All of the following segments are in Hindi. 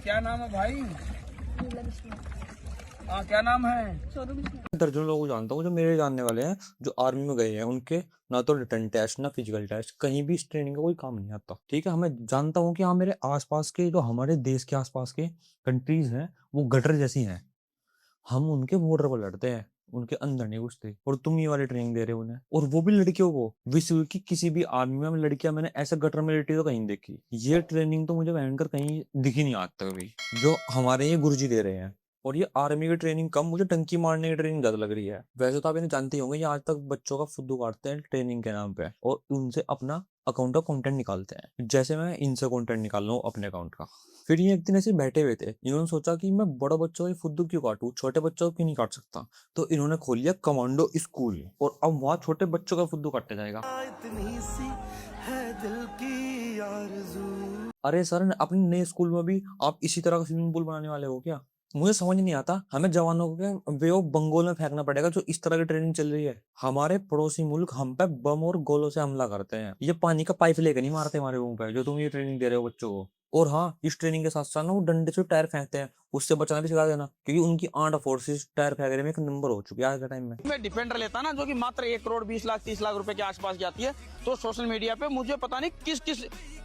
क्या नाम है भाई? हाँ, क्या नाम है? दर्जनों लोगों को जानता हूँ जो मेरे जानने वाले हैं जो आर्मी में गए हैं। उनके ना तो रिटर्न टेस्ट ना फिजिकल टेस्ट कहीं भी इस ट्रेनिंग का कोई काम नहीं आता। ठीक है, हमें जानता हूँ कि हाँ मेरे आसपास के जो हमारे देश के आसपास के कंट्रीज हैं वो गटर जैसी हैं। हम उनके बॉर्डर पर लड़ते हैं, उनके अंदर नहीं घुसते। और तुम ये वाली ट्रेनिंग दे रहे हो उन्हें, और वो भी लड़कियों को। विश्व की किसी भी आर्मी में लड़कियां मैंने ऐसे गटर में लेटी तो कहीं नहीं देखी। ये ट्रेनिंग तो मुझे भयंकर कहीं दिखी नहीं आज तक भी जो हमारे ये गुरुजी दे रहे हैं। और ये आर्मी की ट्रेनिंग कम, मुझे टंकी मारने की ट्रेनिंग ज्यादा लग रही है। वैसे तो आप इन्हें जानते ही होंगे, ये आज तक बच्चों का फुद्दू काटते हैं ट्रेनिंग के नाम पे और उनसे अपना अकाउंट का कंटेंट निकालते हैं। जैसे मैं इनसे कंटेंट निकाल रहा हूँ अपने अकाउंट का। फिर ये एक दिन ऐसे बैठे हुए थे, इन्होंने सोचा कि मैं बड़ा बच्चों की फुद्दू क्यों काटूं, छोटे बच्चों को क्यों नहीं काट सकता। तो इन्होंने खोल लिया कमांडो स्कूल और अब वहां छोटे बच्चों का फुद्दू काटा जाएगा। इतनी सी है दिल की आरज़ू। अरे सर, अपने नए स्कूल में भी आप इसी तरह का स्विमिंग पूल बनाने वाले हो क्या? मुझे समझ नहीं आता। हमें जवानों को वे ऑफ बंगाल में फेंकना पड़ेगा जो इस तरह की ट्रेनिंग चल रही है। हमारे पड़ोसी मुल्क हम पे बम और गोलों से हमला करते हैं, ये पानी का पाइप लेकर नहीं मारते हमारे मुंह पे जो तुम ये ट्रेनिंग दे रहे हो बच्चों को। और हाँ, इस ट्रेनिंग के साथ साथ ना वो डंडे से टायर फेंकते हैं, उससे बचना भी सिखा देना, क्योंकि उनकी आर्म्ड फोर्सेस टायर फेंकने में एक नंबर हो चुकी है आज के टाइम में। मैं डिफेंडर लेता ना, जो कि मात्र 1 करोड़ 20 लाख 30 लाख रुपए के आसपास की आती है, तो सोशल मीडिया पे मुझे पता नहीं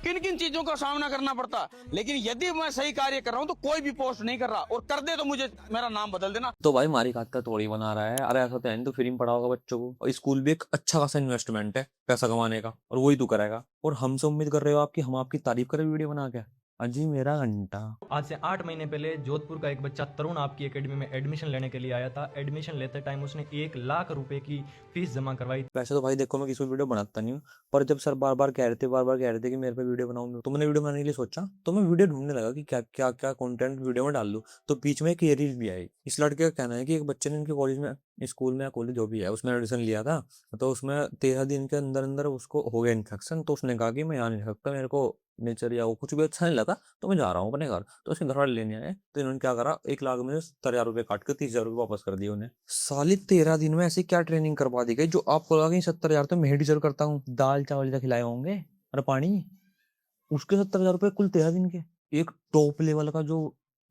किन किन चीजों का सामना करना पड़ता। लेकिन यदि मैं सही कार्य कर रहा हूँ तो कोई भी पोस्ट नहीं कर रहा, और कर दे तो मुझे मेरा नाम बदल देना। तो भाई मारी खात का तोड़ी बना रहा है। अरे ऐसा तो है नहीं, तो फ्री में पढ़ा होगा बच्चों को। और स्कूल भी एक अच्छा खासा इन्वेस्टमेंट है पैसा कमाने का, और वही तू करेगा। और हमसे उम्मीद कर रहे हो आपकी हम आपकी तारीफ करें वीडियो बना के? अजी मेरा घंटा। आज से 8 महीने पहले जोधपुर का एक बच्चा तरुण आपकी एकेडमी में एडमिशन लेने के लिए आया था। एडमिशन लेते टाइम उसने 1 लाख रुपए की फीस जमा करवाई। वैसे तो भाई देखो, मैं किसी को वीडियो बनाता नहीं हूँ, पर जब सर बार बार कह रहे थे कि मेरे पे वीडियो बनाऊं, तो मैंने वीडियो बनाने के लिए सोचा, तो मैं वीडियो ढूंढने लगा कि क्या क्या क्या कंटेंट वीडियो में डाल दूं। तो बीच में एक ये रील भी आई। इस लड़के का कहना है कि एक बच्चे ने इनके कॉलेज में, स्कूल में या कॉलेज जो भी है उसमें एडमिशन लिया था, तो उसमें 13 दिन के अंदर अंदर उसको हो गया इन्फेक्शन। तो उसने कहा कि मैं यहाँ नहीं रह सकता, मेरे को नेचर या वो कुछ भी अच्छा नहीं लगा, तो मैं जा रहा हूँ अपने घर। तो उसके घर वाले लेने आए, तो इन्होंने क्या करा, 1 लाख में 70,000 रुपये काट कर 30,000 रुपये वापस कर दिए उन्हें। साली 13 दिन में ऐसी क्या ट्रेनिंग करवा दी गई जो आपको लगा कि 70,000 तो मैं डिजर्व करता हूँ। दाल चावल का खिलाए होंगे और पानी, उसके 70,000 रुपये कुल 13 दिन के। एक टॉप लेवल का जो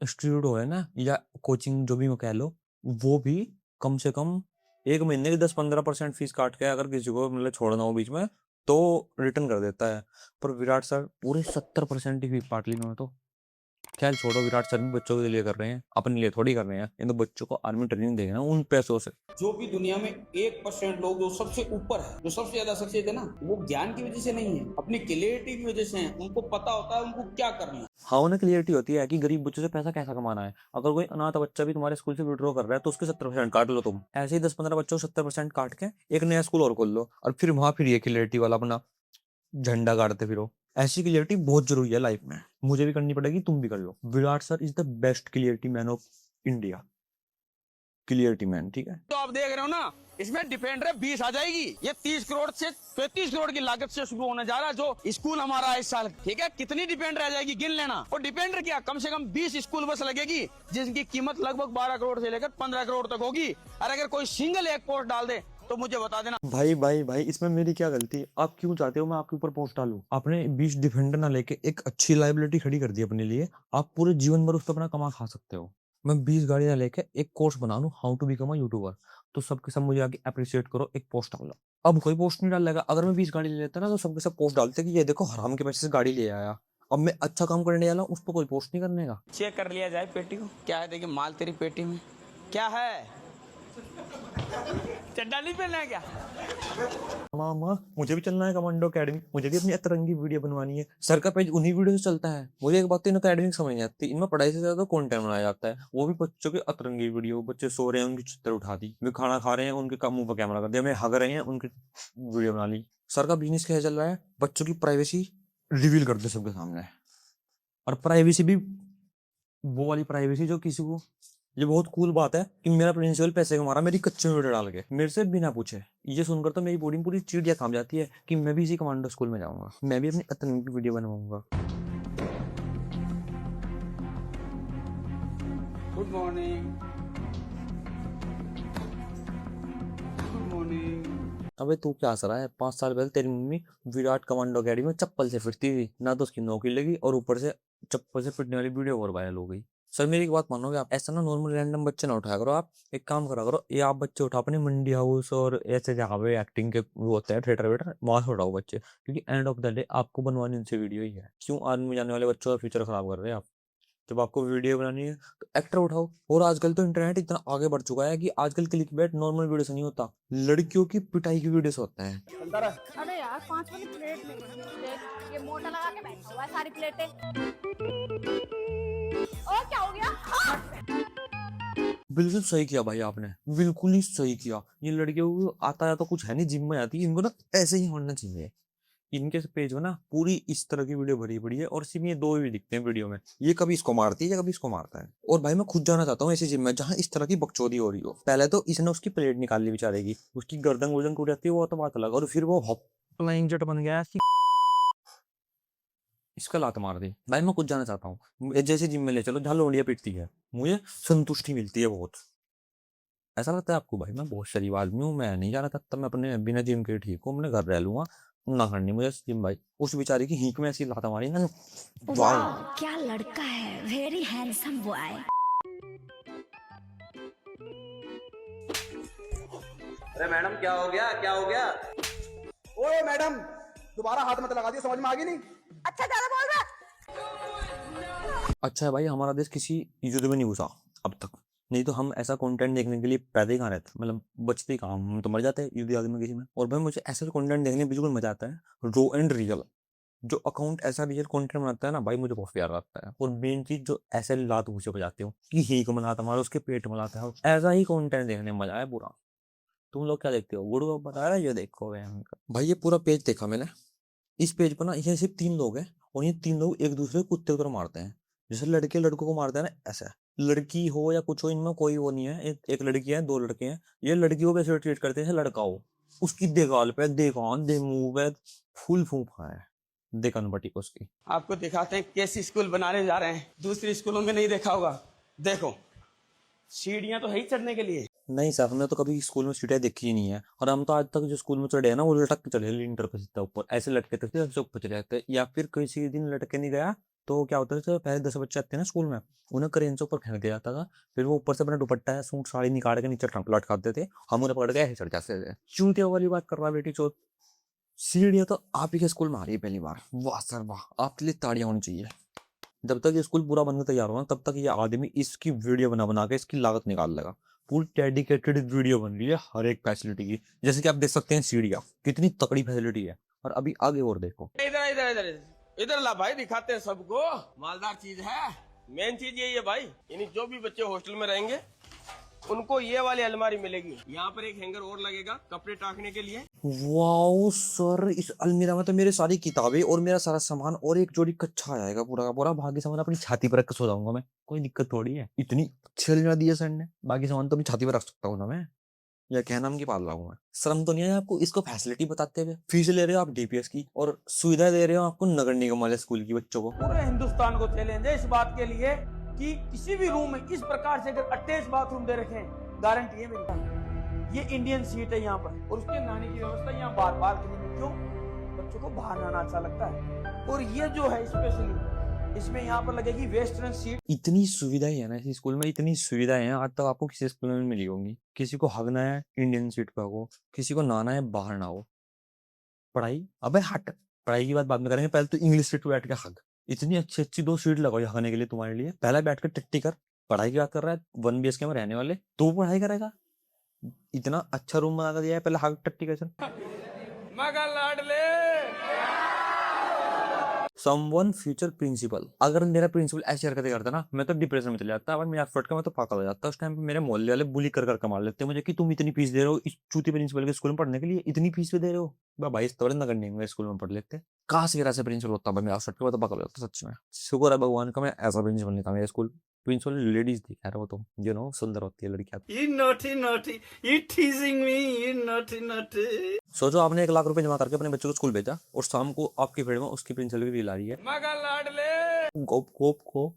स्टूडियो है ना, या कोचिंग जो भी मैं कह लो, वो भी कम से कम एक महीने की 10-15% फीस काट के अगर किसी को मतलब छोड़ना हो बीच में तो रिटर्न कर देता है। पर विराट सर पूरे 70% ही फीस काट ली उन्होंने। तो खैर छोड़ो, विराट सर भी बच्चों के लिए कर रहे हैं, अपने लिए थोड़ी कर रहे हैं। इन तो बच्चों को आर्मी ट्रेनिंग देंगे ना उन पैसों से। जो भी दुनिया में 1% लोग जो सबसे ऊपर है, जो सबसे ज्यादा सक्सेस है ना, वो ज्ञान की वजह से नहीं है, अपनी क्लियरिटी की वजह से है। उनको पता होता है उनको क्या करना है। हाँ, उन्हें क्लियरिटी होती है कि गरीब बच्चों से पैसा कैसा कमाना है। अगर कोई अनाथ बच्चा भी तुम्हारे स्कूल से विड्रॉ कर रहा है तो उसके 70% काट लो तुम। ऐसे ही 10-15 बच्चों को 70% काट के एक नया स्कूल और खोल लो, और फिर वहां फिर ये क्लियरिटी वाला अपना झंडा गाड़ते फिरो। ऐसी क्लियरिटी बहुत जरूरी है लाइफ में, मुझे भी करनी पड़ेगी, तुम भी कर लो। Virat sir is the best clarity man of India. Clarity man, ठीक है। तो आप देख रहे हो ना, इसमें डिफेंडर 20 आ जाएगी। ये 30 करोड़ से 35 करोड़ की लागत से शुरू होने जा रहा है जो स्कूल हमारा है इस साल। ठीक है, कितनी डिफेंडर आ जाएगी गिन लेना। और डिफेंडर क्या, कम से कम 20 स्कूल बस लगेगी जिनकी कीमत लगभग 12 करोड़ से लेकर 15 करोड़ तक होगी। और अगर कोई सिंगल एक पोस्ट डाल दे तो मुझे बता देना। भाई भाई भाई, इसमें मेरी क्या गलती? आप क्यों चाहते हो मैं आपके ऊपर पोस्ट डालूं? आपने 20 डिफेंडर ना लेके एक अच्छी लाइबिलिटी खड़ी कर दी अपने लिए। आप पूरे जीवन भर उस पर अपना कमा खा सकते हो। मैं 20 गाड़ियां लेके एक कोर्स बना लूं, how to become a YouTuber, तो सबके सब मुझे आगे अप्रिशिएट करो, एक पोस्ट डालो। अब कोई पोस्ट नहीं डालेगा। अगर मैं 20 गाड़ी ले लेता ना तो सबके सब पोस्ट डालते कि ये देखो हराम के पैसे से गाड़ी ले आया। अब मैं अच्छा काम करने वाला हूं, उस पर कोई पोस्ट नहीं करने का। चेक कर लिया जाए पेटी को, क्या है देखिए माल तेरी पेटी में क्या है। चड्डा नहीं पहनना है क्या? मामा, मुझे भी चलना है कमांडो अकेडमी, मुझे भी अपनी अतरंगी वीडियो बनवानी है। सर का पेज उन्हीं वीडियो से चलता है। मुझे एक बात तो इन अकेडमी समझ नहीं आती, इनमें पढ़ाई से ज्यादा कंटेंट बनाया जाता है, वो भी बच्चों की अतरंगी वीडियो। बच्चे सो रहे हैं उनकी चित्र उठा दी, वे खाना खा रहे हैं उनके मुंह पर कैमरा कर दिया, वे हग रहे हैं उनकी वीडियो बना ली। सर का बिजनेस क्या चल रहा है, बच्चों की प्राइवेसी रिवील कर दे सबके सामने। और प्राइवेसी भी वो वाली प्राइवेसी जो किसी को, ये बहुत कूल बात है कि मेरा प्रिंसिपल पैसे कमा रहा मेरी कच्चे में वीडियो डाल के मेरे से बिना पूछे। ये सुनकर तो मेरी बॉडी में पूरी चिड़िया काम जाती है कि मैं भी इसी कमांडो स्कूल में जाऊंगा, मैं भी अपनी अतरंगी की वीडियो बनवाऊंगा। Good morning, good morning. अबे तू क्या हंस रहा है? 5 साल पहले तेरी मम्मी विराट कमांडो अकेडमी में चप्पल से फिरती थी, ना तो उसकी नौकरी लगी और ऊपर से चप्पल से पिटने वाली वीडियो और वायरल हो गई। सर मेरी एक बात मानोगे आप, ऐसा ना नॉर्मल रैंडम बच्चे ना उठाया करो। आप एक काम करा करो, ये आप बच्चे उठा अपने मंडी हाउस और ऐसे जहाँ पे एक्टिंग के वो होते हैं थिएटर वेटर, वहां से उठाओ बच्चे, क्योंकि एंड ऑफ द डे आपको बनवानी उनसे वीडियो ही है। क्यों आदमी जाने वाले बच्चों का फ्यूचर खराब कर रहे हैं आप? जब आपको वीडियो बनानी है तो एक्टर उठाओ। और आजकल तो इंटरनेट इतना आगे बढ़ चुका है कि आजकल क्लिकबेट नॉर्मल वीडियो से नहीं होता, लड़कियों की पिटाई की वीडियो से होता है। अरे यार 5 वाली प्लेट नहीं बनी। देख ये मोटा लगा के बैठा हुआ है सारी प्लेटें। और क्या हो गया? बिल्कुल सही किया भाई आपने, बिल्कुल ही सही किया। ये लड़कियों को आता है तो कुछ है नहीं, जिम में आती है, इनको ना ऐसे ही होना चाहिए। इनके पेज में ना पूरी इस तरह की वीडियो भरी पड़ी है और सिर्फ ये दो ही दिखते हैं वीडियो में, ये कभी इसको मारती है या कभी इसको मारता है। और भाई मैं खुद जाना चाहता हूँ ऐसी जिम में जहाँ इस तरह की बकचोदी हो रही हो। पहले तो इसने उसकी प्लेट निकाल ली बेचारेगी, उसकी गर्दन वर्दन टूट जाती है वो तो बात अलग, और फिर वो हॉप फ्लाइंग जेट बन गया है, इसका लात मार दी। भाई मैं खुद जाना चाहता हूँ जैसे जिम में ले चलो जहाँ लोंडिया पिटती है, मुझे संतुष्टि मिलती है बहुत। ऐसा लगता है आपको? भाई मैं बहुत शरीफ आदमी हूँ, मैं नहीं जाना चाहता, मैं अपने बिना जिम के ठीक हूँ, अपने घर रह लूंगा, ना करनी मुझे जिम। भाई उस बेचारी की हीक में ऐसी लात मारी ना, वाह। वाह क्या लड़का है, वेरी हैंडसम बॉय। अरे मैडम क्या हो गया, क्या हो गया? ओए मैडम, दोबारा हाथ मत लगा दियो, समझ में आ गई नहीं? अच्छा ज्यादा बोल रहा। अच्छा है भाई, हमारा देश किसी युद्ध में नहीं घुसा अब तक, नहीं तो हम ऐसा कंटेंट देखने के लिए पैदा ही कहाँ रहते, मतलब बचते ही कहाँ, हम तो मर जाते हैं युद्ध आदि में किसी में। और भाई मुझे ऐसा कंटेंट देखने में बिल्कुल मजा आता है, रो एंड रियल। जो अकाउंट ऐसा रियल कंटेंट बनाता है ना भाई, मुझे बहुत प्यार आता है। और मेन चीज जो ऐसे लात घुसे बजाते हो कि ही को मनाता हमारा उसके पेट में लाता है, ऐसा ही कंटेंट देखने में मजा है पूरा। तुम लोग क्या देखते हो? गुरु बता रहा है ये देखो भाई, ये पूरा पेज देखा मैंने। इस पेज पर ना ये सिर्फ 3 लोग हैं और ये 3 लोग एक दूसरे को कुत्ते की तरह मारते हैं, जैसे लड़के लड़कों को मारते हैं ना ऐसा। लड़की हो या कुछ हो, इनमें कोई वो नहीं है, एक लड़की है 2 लड़के हैं, ये लड़कियों को ऐसे ट्रीट करते हैं जैसे लड़का हो। उसकी देगाल पे देकान दे मुंह पे फूल फूंका है, देखन बटी को उसकी। आपको दिखाते हैं कैसी स्कूल बनाने जा रहे हैं, दूसरी स्कूलों में नहीं देखा होगा। देखो सीढ़ियां तो है ही चढ़ने के लिए। नहीं सर, हमने तो कभी स्कूल में सीटें देखी ही नहीं है, और हम तो आज तक जो स्कूल में चढ़े हैं ना वो लटक के चढ़े, लिंटर पे सीधा ऊपर ऐसे लटके थे ऐसे ऊपर चले जाते, या फिर किसी दिन लटके नहीं गया तो क्या होता था, पहले 10 बच्चे आते हैं ना स्कूल में, उन्हें क्रेन से ऊपर फेंक दिया जाता था, फिर वो ऊपर से अपना दुपट्टा या सूट साड़ी निकाल के नीचे लटकाते थे, हम उन्हें पकड़ के ऐसे चढ़ जाते थे। चूतिया वाली बात कर रहा बेटी चोत। सीढ़ियां तो आप ही के स्कूल में आ रही है पहली बार, वाह सर वाह, आपके लिए ताड़ियां होनी चाहिए। जब तक ये स्कूल पूरा बनकर तैयार होगा तब तक ये आदमी इसकी वीडियो बना बना के इसकी लागत निकाल लेगा। पूरी डेडिकेटेड वीडियो बन रही है हर एक फैसिलिटी की, जैसे कि आप देख सकते हैं सीढ़ियाँ कितनी तकड़ी फैसिलिटी है। और अभी आगे और देखो, इधर इधर इधर इधर ला भाई, दिखाते हैं सबको, मालदार चीज है। मेन चीज यही है भाई, यानी जो भी बच्चे हॉस्टल में रहेंगे उनको ये वाली अलमारी मिलेगी। यहाँ पर एक हैंगर और लगेगा कपड़े टांगने के लिए। वाओ सर, इस अलमीरा में तो मेरी सारी किताबें और मेरा सारा सामान और एक जोड़ी कच्छा आ जाएगा पूरा का पूरा। बाकी सामान अपनी छाती पर रख के सो जाऊंगा मैं, कोई दिक्कत थोड़ी है। इतनी अच्छी अलमीरा दी है सर ने, बाकी सामान तो अपनी छाती पर रख सकता हूँ ना मैं, या कहना हम की पाल रहा हूँ मैं। शर्म तो नहीं है आपको इसको फैसिलिटी बताते हुए? फीस ले रहे हो आप डीपीएस की और सुविधा दे रहे हो आपको नगर निगम वाले स्कूल की बच्चों को। पूरे हिंदुस्तान को चैलेंज है इस बात के लिए कि किसी भी रूम में इस प्रकार से अगर अटैच बाथरूम दे रखे हैं, गारंटी है मेरे पास। ये इंडियन सीट है यहाँ पर, और उसके नहाने की व्यवस्था यहाँ बार बार के लिए। क्यों? बच्चों को बाहर नहाना अच्छा लगता है। और ये जो है स्पेशली इसमें यहाँ पर लगेगी वेस्टर्न सीट। इतनी सुविधाएं है ना इस स्कूल में, इतनी सुविधाएं हैं आज तक आपको किसी स्कूल में मिली होंगी। किसी को हगना है इंडियन सीट पे हो, किसी को नहाना है बाहर ना हो। पढ़ाई, अबे हट, पढ़ाई की बात बाद में करेंगे, पहले तो इंग्लिश सीट पे बैठ के हग। इतनी अच्छी अच्छी 2 सीट लगाओ हगने के लिए तुम्हारे लिए, पहले बैठ कर टट्टी कर। पढ़ाई की बात कर रहा है 1 BHK में रहने वाले, तू पढ़ाई करेगा? इतना अच्छा रूम बना कर दिया है, पहले हग टट्टी कर चल। मगा लाडले समवन फ्यूचर प्रिंसिपल, अगर मेरा प्रिंसिपल ऐसी हरकतें करता ना, मैं तो डिप्रेशन में चले जाता, अगर मेरा फट का मैं तो पागल हो जाता। उस टाइम पे मेरे मोहल्ले वाले बुली कर मार लेते मुझे कि तुम इतनी फीस दे रहे हो इस चूती प्रिंसिपल के स्कूल में पढ़ने के लिए, इतनी फीस भी दे रहे हो। भाई इस तरह नगर निगम स्कूल में पढ़ लेते, काश मेरा ऐसा प्रिंसिपल होता भाई, मेरा फट का मैं तो पागल हो जाता सच में। शुक्र है भगवान का मैं ऐसा प्रिंसिपल नहीं था मेरे स्कूल। प्रिंसिपल लेडीज थी खैर, वो तो सुंदर होती है लड़कियां। You naughty, naughty. You teasing me, you naughty, naughty. सोचो आपने 1 लाख रुपए जमा करके अपने बच्चों को स्कूल भेजा और शाम को आपकी फील्ड में उसकी प्रिंसिपल की रील आ रही है। मगा लाडले गोप गोप को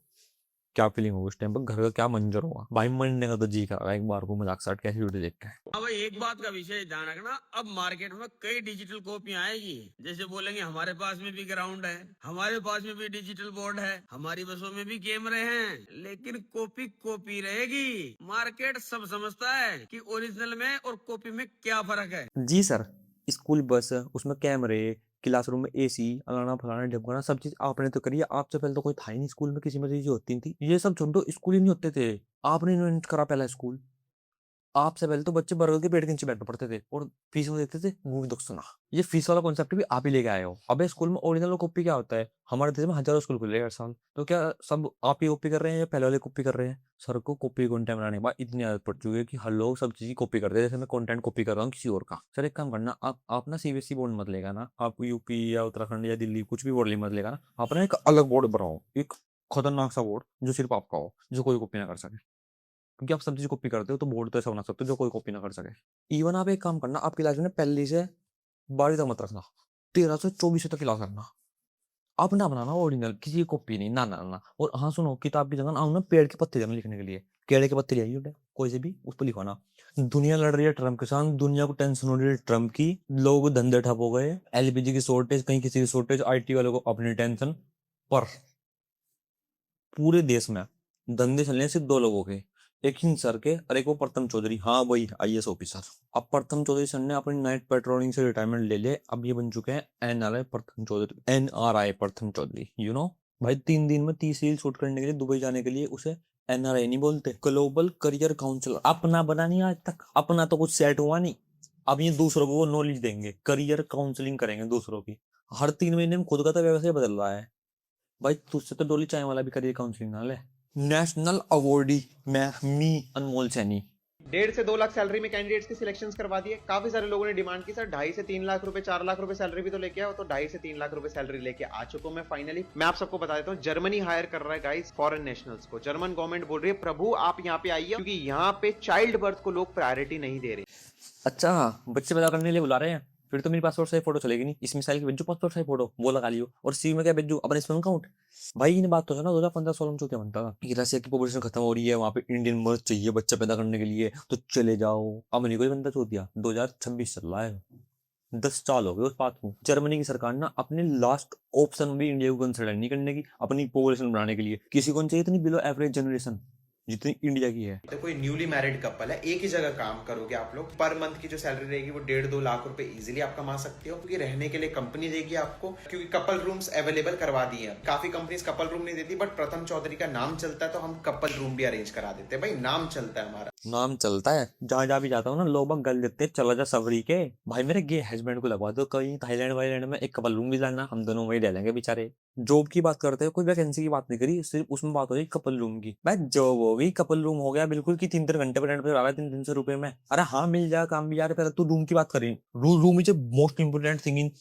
क्या फीलिंग होगी उस टाइम पर, घर का क्या मंजर होगा भाई। मरने का तो जी कर रहा है एक बार को मजाक साट कैसी वीडियो देख के। हाँ भाई, एक बात का विषय ध्यान रखना, अब मार्केट में कई डिजिटल कॉपियां आएगी। जैसे बोलेंगे हमारे पास में भी ग्राउंड है, हमारे पास में भी डिजिटल बोर्ड है, हमारी बसों में भी कैमरे हैं, लेकिन कॉपी कॉपी रहेगी। मार्केट सब समझता है कि ओरिजिनल में और कॉपी में क्या फर्क है। जी सर, स्कूल बस, उसमें कैमरे, क्लासरूम में एसी, अलाना फलाना ढिमकाना, सब चीज आपने तो करी है। आपसे पहले तो कोई था ही नहीं स्कूल में, किसी में चीजें होती थी। ये सब छोड़ो, स्कूल ही नहीं होते थे, आपने इन्वेंट करा पहला स्कूल। आपसे पहले तो बच्चे बर्गर के पेड़ के नीचे बैठ पड़ते थे और फीस वो देते थे, मूवी दुख सुना। ये फीस वाला कॉन्सेप्ट भी आप ही लेके आए हो। अबे स्कूल में ओरिजिनल और कॉपी क्या होता है? हमारे देश में हजारों स्कूल खुले हैं हर साल, तो क्या सब आप ही कॉपी कर रहे हैं या पहले वाले कॉपी कर रहे हैं? सर को कॉपी कंटेंट बनाने के बाद इतनी आदत पड़ चुकी है कि हर लोग सब चीज कॉपी करते हैं। जैसे मैं कंटेंट कॉपी कर रहा हूँ किसी और का। सर एक काम करना, आप ना सीबीएसई बोर्ड मत लेगा ना, आप यूपी या उत्तराखंड या दिल्ली कुछ भी बोर्ड मत लेगा ना, आप ना एक अलग बोर्ड बनाओ, एक खतरनाक सा बोर्ड जो सिर्फ आपका हो, जो कोई कॉपी ना कर सके। क्योंकि आप सब चीज कॉपी करते हो तो बोर्ड तो ऐसा बना सकते हो जो कोई कॉपी ना कर सके। इवन आप एक काम करना, आपकी क्लास में पहली से 12वीं तक मत रखना, 13 से 24 तक क्लास रखना। आप ना बनाना ओरिजिनल, किसी की कॉपी नहीं, ना ना ना। और हाँ सुनो, किताब की जगह ना ना पेड़ के पत्ते देना लिखने के लिए, केड़े के पत्ते ले आइए बेटा, कोई से भी उस पर लिखवाना। दुनिया लड़ रही है ट्रम्प के साथ, दुनिया को टेंशन हो रही है ट्रम्प की, लोग धंधे ठप हो गए, एलपीजी की शॉर्टेज, कहीं किसी की शॉर्टेज, आईटी वालों को अपनी टेंशन। पर पूरे देश में धंधे चल रहे हैं सिर्फ 2 लोगों के, एक हिंद सर के और एक वो प्रथम चौधरी, हाँ वही आईएएस ऑफिसर। अब प्रथम चौधरी सर ने अपनी नाइट पेट्रोलिंग से रिटायरमेंट ले ले, अब ये बन चुके हैं एनआरआई प्रथम चौधरी, एनआरआई प्रथम चौधरी, यू नो भाई। 3 दिन में 30 रील शूट करने के लिए दुबई जाने के लिए उसे एनआरआई नहीं बोलते, ग्लोबल करियर काउंसलर। अपना बना नहीं आज तक, अपना तो कुछ सेट हुआ नहीं। अब ये दूसरों को नॉलेज देंगे, करियर काउंसलिंग करेंगे दूसरों की। हर 3 महीने में खुद का तो व्यवसाय बदल रहा है भाई। तुझसे तो डोली चाय वाला भी करियर काउंसलिंग ना ले। नेशनल अवॉर्डी मी अनमोल सैनी। 1.5 से 2 लाख सैलरी में कैंडिडेट्स की सिलेक्शंस करवा दिए। काफी सारे लोगों ने डिमांड की सर 2.5 से 3 लाख रुपए, 4 लाख रुपए सैलरी भी तो लेके आओ, तो 2.5 से 3 लाख रुपए सैलरी लेके आ चुका हूं मैं फाइनली। मैं आप सबको बता देता हूं, जर्मनी हायर कर रहा है गाइस फॉरेन नेशनल्स को। जर्मन गवर्नमेंट बोल रही है प्रभु आप यहाँ पे आइए, क्योंकि यहाँ पे चाइल्ड बर्थ को लोग प्रायोरिटी नहीं दे रहे। अच्छा, बच्चे पैदा करने के लिए बुला रहे हैं, फिर तो मेरी पासपोर्ट साइज फोटो चलेगी नहीं। इसमें साइज की भेजो पासपोर्ट साइज फोटो, वो लगा लियो। और सी में क्या भेजू? अपने स्पेम अकाउंट। भाई इन बात तो है ना, 2015-16 में क्या बनता था कि रसिया की पॉपुलेशन खत्म हो रही है, वहां पे इंडियन मर्द चाहिए बच्चा पैदा करने के लिए, तो चले जाओ। अब नहीं कोई बंदा छोड़ दिया, 2026 चल रहा है, 10 साल हो गए उस बात को। जर्मनी की सरकार ना अपने लास्ट ऑप्शन भी इंडिया को कंसिडर नहीं करने की, अपनी पॉपुलेशन बढ़ाने के लिए। किसी को चाहिए इतनी बिलो एवरेज जनरेशन जितनी इंडिया की है। तो कोई न्यूली मैरिड कपल है, एक ही जगह काम करोगे आप लोग, पर मंथ की जो सैलरी रहेगी वो 1.5-2 लाख रुपए इजीली आप कमा सकते हो, क्योंकि रहने के लिए कंपनी देगी आपको, क्योंकि कपल रूम्स अवेलेबल करवा दिए हैं। काफी कंपनीज कपल रूम नहीं देती, बट प्रथम चौधरी का नाम चलता है तो हम कपल रूम भी अरेंज करा देते हैं। भाई नाम चलता है हमारा, नाम चलता है। जहाँ जहाँ भी जाता हूँ ना, लोग बाग गल देते हैं, चला जा सबरी के। भाई मेरे गे हस्बैंड को लगवा दो कहीं थाईलैंड वाईलैंड में, एक कपल रूम भी लाना, हम दोनों वही डालेंगे बेचारे। जॉब की बात करते हैं, कोई वैकेंसी की बात नहीं करी, सिर्फ उसमें बात हो रही कपल रूम की। भाई जॉब हो गई, कपल रूम हो गया बिल्कुल की 3-3 घंटे पर रेंट पे आ रहा है, 300 रुपए में। अरे हाँ मिल जाए काम भी यार, पहले तू रूम की बात करें। Room is a most important thing in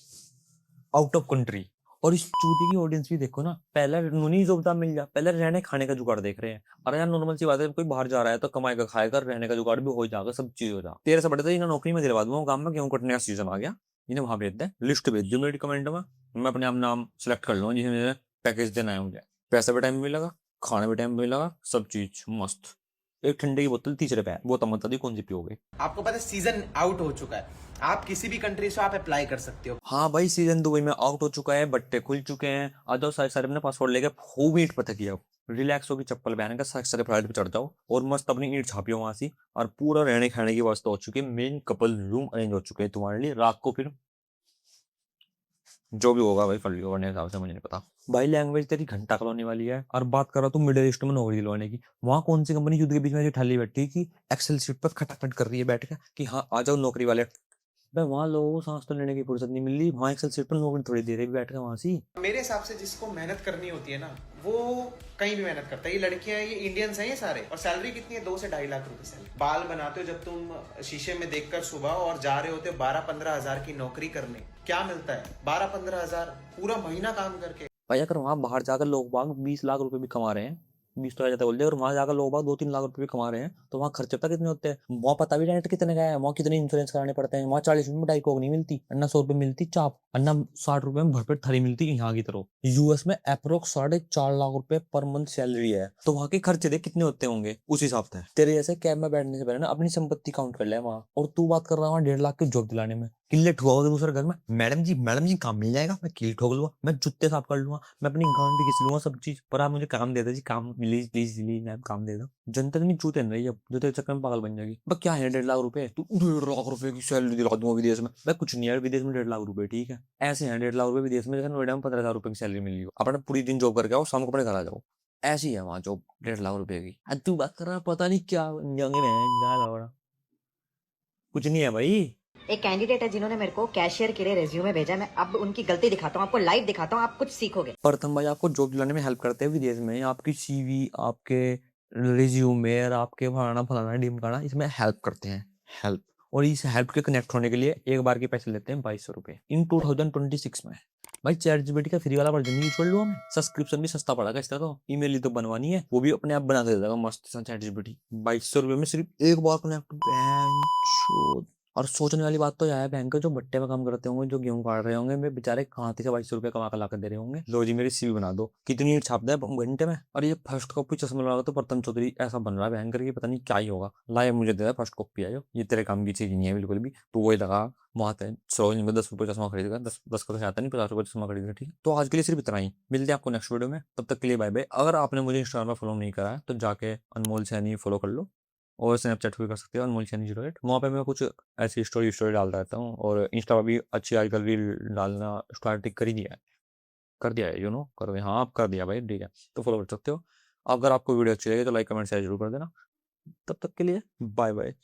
out of country. और इस चूती की ऑडियंस भी देखो ना, पहले नहीं जोबदा मिल जा, पहले रहने खाने का जुगाड़ देख रहे हैं। अरे यार नॉर्मल सी बात है, कोई बाहर जा रहा है तो कमाएगा खाएगा, रहने का जुगाड़ भी हो जाएगा, सब चीज हो जाएगा। तेरे से बड़े तो इन्हें नौकरी में दिलवा दूंगा, काम में गेहूं कटने का सीजन आ गया, इन्हें वहां भेज दे, लिस्ट भेज दो मेरी कमेंट में, मैं अपने आप नाम सेलेक्ट कर लूंगा जिसे मेरे पैकेज देना है मुझे। पैसा भी टाइम में मिलेगा, खाने भी टाइम में मिलेगा, सब चीज मस्त। एक ठंडे की बोतल 30 रुपए, वो तो बता दी कौन सी पियोगे। आपको पता है सीजन आउट हो चुका है, आप किसी भी कंट्री से आप अप्लाई कर सकते हो। हाँ भाई सीजन दुबई में आउट हो चुका है, बट्टे खुल चुके हैं। आ जाओ सारे सारे अपने पासपोर्ट लेके खूब ईंट पता किया, रिलैक्स होगी चप्पल पहन कर सारे सारे फ्लाइट पे चढ़ जाओ और मस्त अपनी ईंट छापियो वहां से। और पूरा रहने खाने की व्यवस्था हो चुकी है, मेन कपल रूम अरेंज हो चुके हैं तुम्हारे लिए। रात को फिर जो भी होगा भाई फल होने हिसाब से, मुझे नहीं पता। भाई लैंग्वेज तेरी घंटा कॉलोनी वाली है। और बात करो तुम मिडिल ईस्ट में नौकरी दिलवाने की, वहां कौन सी कंपनी युद्ध के बीच में ठाली बैठी कि एक्सेल शीट पर खटाखट कर रही है बैठ के कि हाँ आ जाओ नौकरी वाले। भाई वहां लोगों को सांस तो लेने की फुर्सत नहीं मिल रही, वहां एक्सेल शीट पर नौकरी थोड़ी दे रही बैठ के वहां से। मेरे हिसाब से जिसको मेहनत करनी होती है ना, वो कहीं भी मेहनत करता है। ये लड़कियां हैं, ये इंडियंस हैं ये सारे। और सैलरी कितनी है? 2 से 2.5 लाख रुपए सैलरी। बाल बनाते हो जब तुम शीशे में देखकर सुबह, और जा रहे होते हो 12-15 हजार की नौकरी करने, क्या मिलता है? 12-15 हजार पूरा महीना काम करके। भाई अगर वहां बाहर जाकर लोग बाग 20 लाख रुपए भी कमा रहे हैं 20 तो जाता बोल दिया। और वहां जाकर लोग बाग 2-3 लाख रुपए भी कमा रहे हैं, तो वहाँ खर्चे पता कितने होते हैं, वहाँ पता भी रेंट कितने का है, वहाँ कितने इंश्योरेंस कराने पड़ते हैं। वहाँ 40 रुपए में डाई कोक नहीं मिलती, अन्ना 100 रुपए मिलती चाप, अन्ना 60 रुपए में भरपेट थाली मिलती यहाँ की तरह। यूएस में अप्रोक्स 4.5 लाख रुपए पर मंथ सैलरी है, तो वहाँ के खर्चे देख कितने होते होंगे उस हिसाब से। तेरे जैसे कैब में बैठने से पहले ना अपनी संपत्ति काउंट कर ले वहाँ, और तू बात कर रहा है वहाँ 1.5 लाख की जॉब दिलाने में। किले ठुकाओगे दूसरे घर में, मैडम जी काम मिल जाएगा, मैं किले ठोक लूंगा, मैं जूते साफ कर लूंगा, मैं अपनी गांड भी घिस लूंगा, सब चीज, पर आप मुझे काम दे दो जी, काम प्लीज प्लीज प्लीज, मैम काम दे दो। जनता इतनी चूते नहीं है जो तेरे चक्कर में पागल बन जाएगी। बस क्या है 1.5 लाख रुपए, तू 1.5 लाख रुपए की सैलरी दिला दूंगा विदेश में, मैं कुछ नहीं है विदेश में 1.5 लाख रुपए, ठीक है। ऐसे हैं 1.5 लाख रुपए विदेश में, जैसे नोएडा में 15,000 रुपए की सैलरी मिल रही हो, अपना पूरी दिन जॉब करके आओ, शाम को अपने घर आ जाओ, ऐसी है वहाँ जॉब 1.5 लाख रुपए की। तू बात कर रहा पता नहीं क्या कुछ नहीं है भाई। एक कैंडिडेट है जिन्होंने मेरे को कैशियर के लिए रेज्यूमे भेजा, मैं अब उनकी गलती दिखाता हूँ, आपको लाइव दिखाता हूँ, आप कुछ सीखोगे। प्रथम भाई आपको जॉब दिलाने में हेल्प करते हैं विदेश में, आपकी सीवी, आपके रिज्यूमे और आपके फलाना फलाना ढिमकाना, इसमें हेल्प करते हैं, हेल्प। और इस हेल्प के कनेक्ट होने के लिए एक बार के पैसे लेते हैं 2200 रुपए इन 2026 में। भाई ChatGPT का फ्री वाला वर्जन यूज कर लो, हमें सब्सक्रिप्शन भी सस्ता पड़ेगा इसका, तो ईमेल ही तो बनवानी है, वो भी अपने आप बना के दे देगा मस्त सा ChatGPT 2200 रुपए में, सिर्फ एक बार कनेक्ट। और सोचने वाली बात तो यह है, बैंक के जो भट्टे में काम करते होंगे, जो गेहूं काट रहे होंगे, वे बेचारे कहाँ से 2200 रुपए कमा कर ला कर दे रहे होंगे। लो जी मेरी सीवी बना दो, कितनी छाप दे घंटे में। और ये फर्स्ट कॉपी चश्मा लगा तो प्रथम चौधरी ऐसा बन रहा है बैंकर की, पता नहीं क्या ही होगा। लाए मुझे दे फर्स्ट कॉपी आयो, ये तेरे काम की चीज नहीं है बिल्कुल भी, तो वही लगा वहां पे सरोज में 10 रुपए चश्मा खरीदेगा, 10 का तो आता नहीं, 50 रुपए चश्मा खरीदेगा, ठीक है। तो आज के लिए सिर्फ इतना ही, मिलते हैं आपको नेक्स्ट वीडियो में, तब तक के लिए बाय बाय। अगर आपने मुझे इंस्टाग्राम पर फॉलो नहीं करा है तो जाके अनमोल सैनी फॉलो कर लो, और स्नैपचैट भी कर सकते हो अनमोल सैनी 08। वहाँ पे मैं कुछ ऐसी स्टोरी डालता रहता हूँ, और इंस्टा पर भी अच्छी आजकल रील डालना स्टार्ट कर ही दिया है, कर दिया है, करो, हाँ आप कर दिया भाई, ठीक है, तो फॉलो कर सकते हो। अगर आपको वीडियो अच्छी लगे तो लाइक कमेंट शेयर जरूर कर देना। तब तक के लिए बाय बाय।